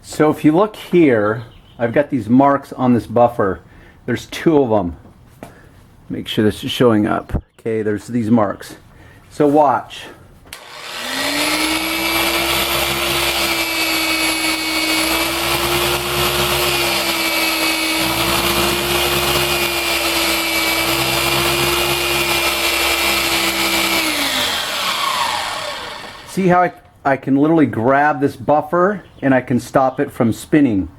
So if you look here, I've got these marks on this buffer. There's two of them. Make sure this is showing up. Okay, there's these marks. So watch. See how I can literally grab this buffer and I can stop it from spinning.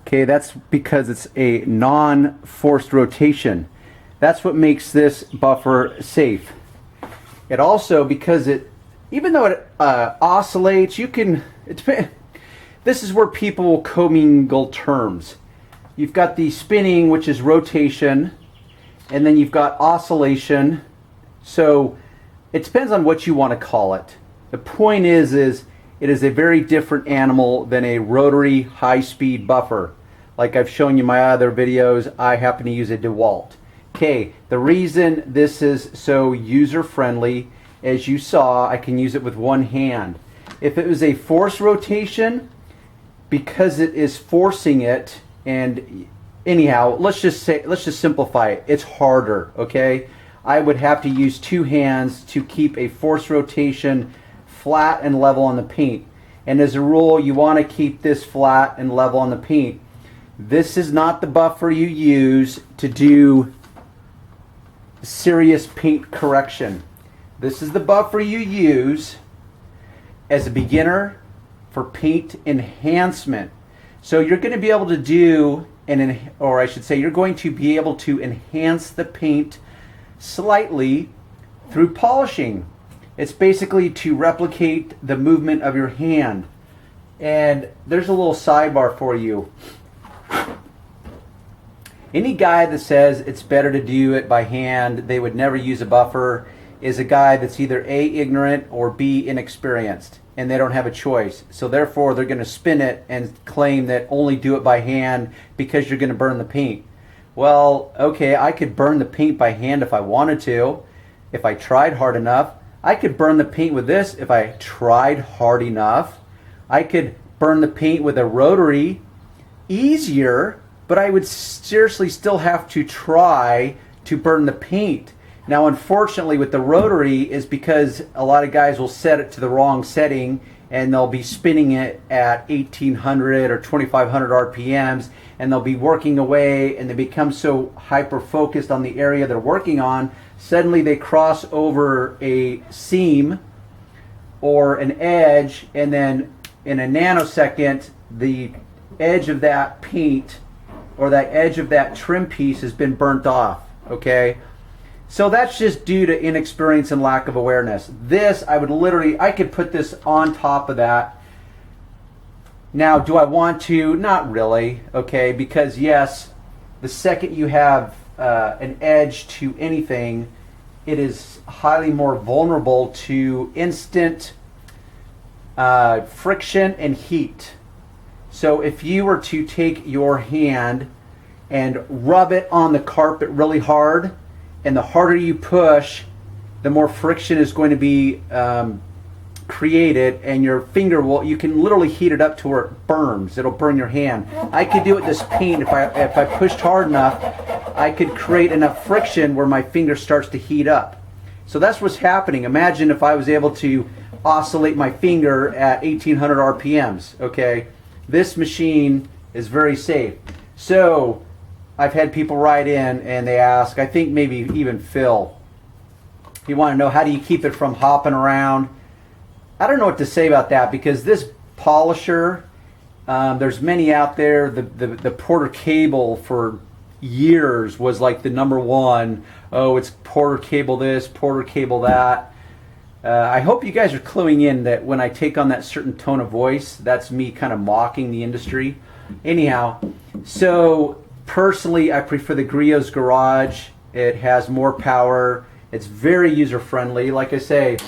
Okay, that's because it's a non-forced rotation. That's what makes this buffer safe. It also, because it, even though it oscillates, you can, this is where people will commingle terms. You've got the spinning, which is rotation, and then you've got oscillation. So it depends on what you want to call it. The point is it is a very different animal than a rotary high-speed buffer. Like I've shown you in my other videos, I happen to use a DeWalt. Okay, the reason this is so user-friendly, as you saw, I can use it with one hand. If it was a forced rotation, because it is forcing it, and anyhow, let's just simplify it. It's harder, okay? I would have to use two hands to keep a forced rotation flat and level on the paint. And as a rule, you want to keep this flat and level on the paint. This is not the buffer you use to do serious paint correction. This is the buffer you use as a beginner for paint enhancement. So you're going to be able to do, you're going to be able to enhance the paint slightly through polishing. It's basically to replicate the movement of your hand. And there's a little sidebar for you. Any guy that says it's better to do it by hand, they would never use a buffer, is a guy that's either A, ignorant, or B, inexperienced, and they don't have a choice. So therefore, they're going to spin it and claim that only do it by hand because you're going to burn the paint. Well, okay, I could burn the paint by hand if I wanted to, if I tried hard enough. I could burn the paint with this if I tried hard enough. I could burn the paint with a rotary easier, but I would seriously still have to try to burn the paint. Now, unfortunately, with the rotary is because a lot of guys will set it to the wrong setting and they'll be spinning it at 1800 or 2500 RPMs, and they'll be working away, and they become so hyper focused on the area they're working on, suddenly they cross over a seam or an edge, and then in a nanosecond the edge of that paint or that edge of that trim piece has been burnt off. Okay, so that's just due to inexperience and lack of awareness. This, I could put this on top of that. Now, do I want to? Not really, okay, because yes, the second you have an edge to anything, it is highly more vulnerable to instant friction and heat. So if you were to take your hand and rub it on the carpet really hard, and the harder you push, the more friction is going to be created, and your finger you can literally heat it up to where it burns. It'll burn your hand. I could do it with this paint. If I pushed hard enough, I could create enough friction where my finger starts to heat up. So that's what's happening. Imagine if I was able to oscillate my finger at 1800 RPMs. Okay, this machine is very safe. So I've had people write in and they ask, I think maybe even Phil, you want to know, how do you keep it from hopping around? I don't know what to say about that, because this polisher, there's many out there. The Porter cable for years was like the number one. Oh, it's Porter cable this, Porter cable that. I hope you guys are cluing in that when I take on that certain tone of voice, that's me kind of mocking the industry. Anyhow, so personally, I prefer the Griot's Garage. It has more power. It's very user-friendly. Like I say,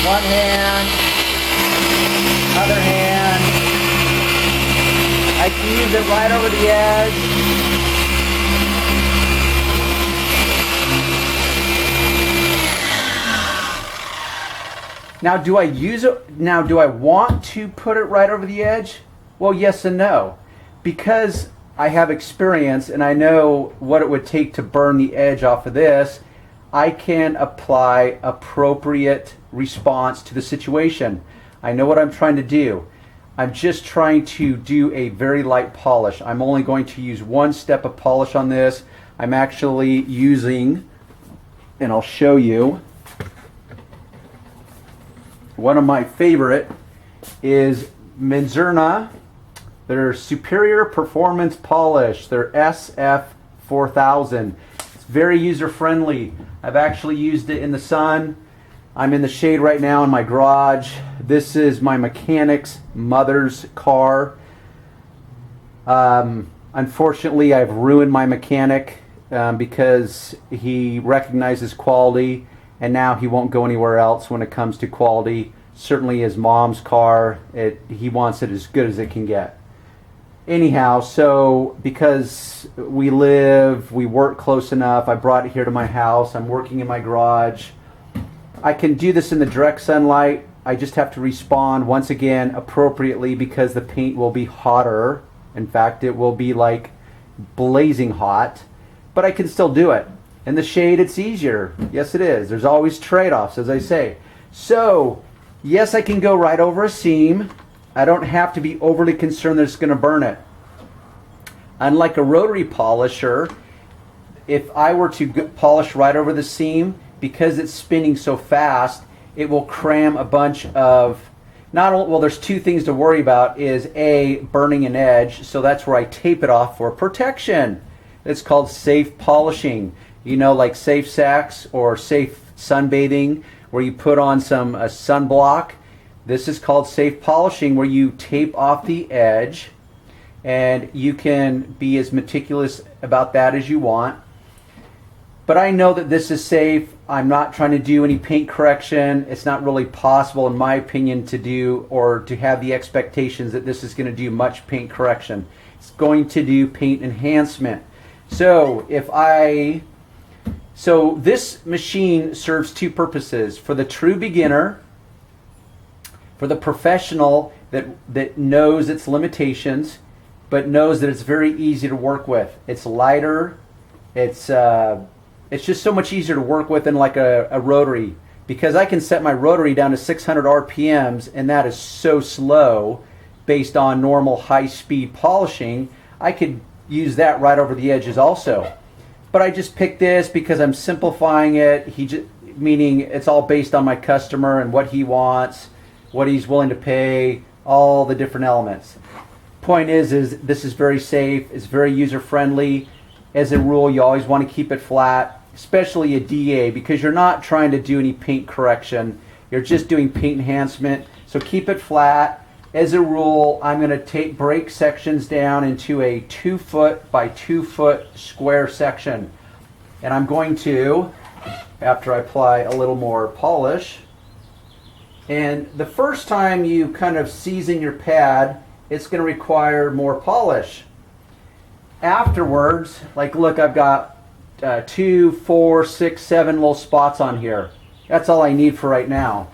one hand, other hand. I can use it right over the edge. Now, do I use it? Now, do I want to put it right over the edge? Well, yes and no. Because I have experience and I know what it would take to burn the edge off of this, I can apply appropriate response to the situation. I know what I'm trying to do. I'm just trying to do a very light polish. I'm only going to use one step of polish on this. I'm actually using, and I'll show you, one of my favorite is Menzerna, their Superior Performance Polish, their SF4000. It's very user-friendly. I've actually used it in the sun. I'm in the shade right now in my garage. This is my mechanic's mother's car. Unfortunately, I've ruined my mechanic because he recognizes quality, and now he won't go anywhere else when it comes to quality. Certainly his mom's car, he wants it as good as it can get. Anyhow, so because we work close enough, I brought it here to my house. I'm working in my garage. I can do this in the direct sunlight. I just have to respond once again appropriately because the paint will be hotter. In fact, it will be like blazing hot, but I can still do it. In the shade, it's easier. Yes, it is. There's always trade-offs, as I say. So, yes, I can go right over a seam. I don't have to be overly concerned that it's going to burn it. Unlike a rotary polisher, if I were to polish right over the seam, because it's spinning so fast, it will cram a bunch of, well, there's two things to worry about, is A, burning an edge, so that's where I tape it off for protection. It's called safe polishing. You know, like safe sex or safe sunbathing, where you put on some sunblock. This is called safe polishing, where you tape off the edge, and you can be as meticulous about that as you want. But I know that this is safe. I'm not trying to do any paint correction. It's not really possible, in my opinion, to do or to have the expectations that this is going to do much paint correction. It's going to do paint enhancement. So this machine serves two purposes: for the true beginner, for the professional that knows its limitations, but knows that it's very easy to work with. It's lighter. It's just so much easier to work with than like a rotary, because I can set my rotary down to 600 RPMs, and that is so slow based on normal high-speed polishing. I could use that right over the edges also. But I just picked this because I'm simplifying it. Meaning it's all based on my customer and what he wants, what he's willing to pay, all the different elements. Point is this is very safe. It's very user-friendly. As a rule, you always want to keep it flat, especially a DA, because you're not trying to do any paint correction. You're just doing paint enhancement. So keep it flat. As a rule, I'm going to break sections down into a 2 foot by 2 foot square section. And I'm going to, after I apply a little more polish, and the first time you kind of season your pad, it's going to require more polish. Afterwards, like look, I've got 2, 4, 6, 7 little spots on here. That's all I need for right now.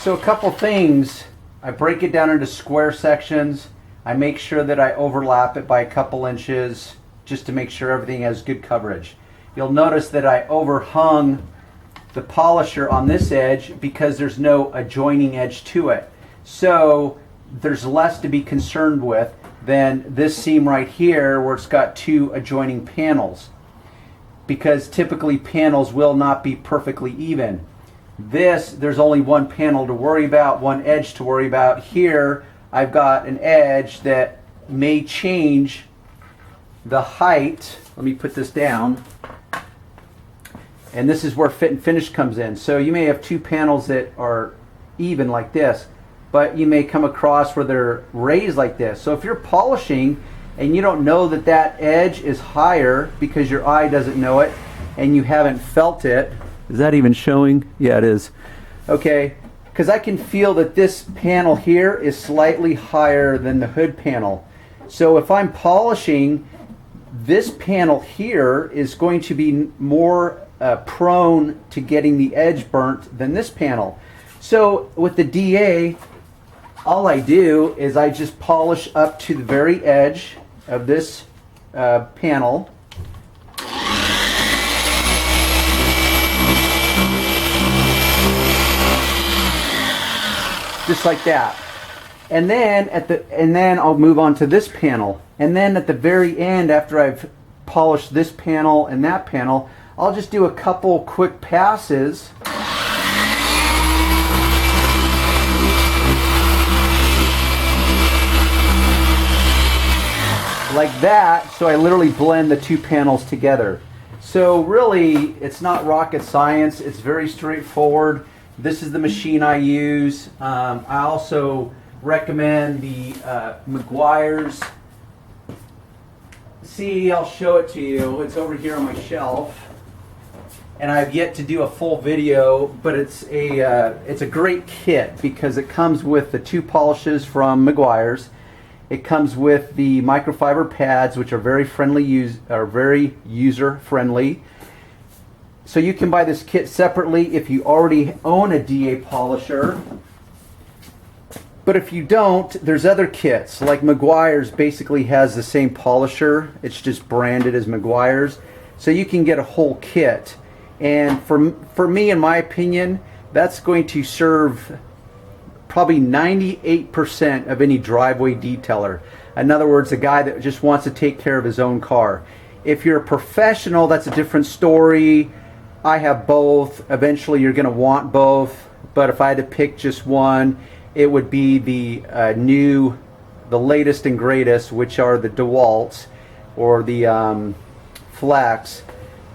So a couple things, I break it down into square sections. I make sure that I overlap it by a couple inches just to make sure everything has good coverage. You'll notice that I overhung the polisher on this edge because there's no adjoining edge to it. So there's less to be concerned with than this seam right here where it's got 2 adjoining panels, because typically panels will not be perfectly even. There's only one panel to worry about, one edge to worry about. Here, I've got an edge that may change the height. Let me put this down. And this is where fit and finish comes in. So you may have 2 panels that are even like this, but you may come across where they're raised like this. So if you're polishing and you don't know that that edge is higher because your eye doesn't know it and you haven't felt it. Is that even showing? Yeah, it is. Okay, because I can feel that this panel here is slightly higher than the hood panel. So if I'm polishing, this panel here is going to be more prone to getting the edge burnt than this panel. So with the DA, all I do is I just polish up to the very edge of this panel. Just like that. And then I'll move on to this panel. And then at the very end, after I've polished this panel and that panel, I'll just do a couple quick passes. Like that, so I literally blend the two panels together. So really, it's not rocket science. It's very straightforward. This is the machine I use. I also recommend the Meguiar's. See, I'll show it to you. It's over here on my shelf, and I've yet to do a full video. But it's a great kit because it comes with the two polishes from Meguiar's. It comes with the microfiber pads, which are very very user friendly. So you can buy this kit separately if you already own a DA polisher. But if you don't, there's other kits. Like Meguiar's basically has the same polisher. It's just branded as Meguiar's. So you can get a whole kit. And for me, in my opinion, that's going to serve probably 98% of any driveway detailer. In other words, a guy that just wants to take care of his own car. If you're a professional, that's a different story. I have both. Eventually you're going to want both, but if I had to pick just one, it would be the latest and greatest, which are the DeWalt's or the Flex.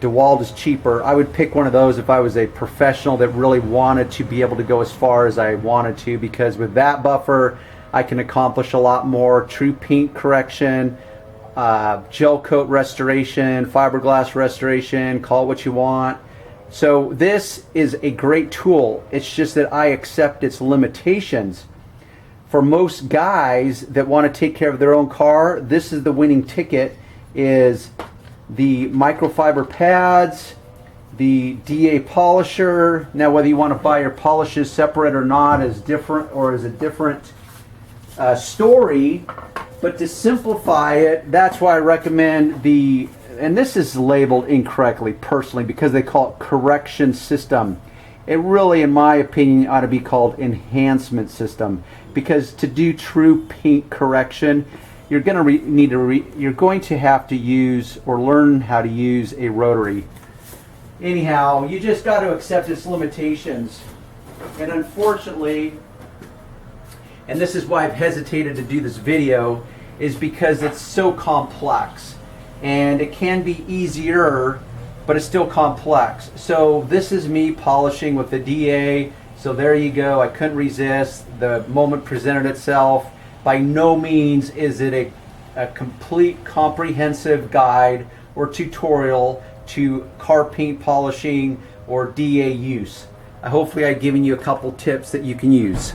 DeWalt is cheaper. I would pick one of those if I was a professional that really wanted to be able to go as far as I wanted to, because with that buffer I can accomplish a lot more. True paint correction, gel coat restoration, fiberglass restoration, call it what you want. So this is a great tool. It's just that I accept its limitations. For most guys that want to take care of their own car, this is the winning ticket, is the microfiber pads, the DA polisher. Now whether you want to buy your polishes separate or not is different, or is a different story. But to simplify it, that's why I recommend the, and this is labeled incorrectly personally because they call it correction system. It really, in my opinion, ought to be called enhancement system, because to do true paint correction, you're going to have to use or learn how to use a rotary. Anyhow, you just got to accept its limitations. And unfortunately, and this is why I've hesitated to do this video, is because it's so complex. And it can be easier, but it's still complex. So this is me polishing with the DA. So there you go. I couldn't resist. The moment presented itself. By no means is it a complete comprehensive guide or tutorial to car paint polishing or DA use. Hopefully I've given you a couple tips that you can use.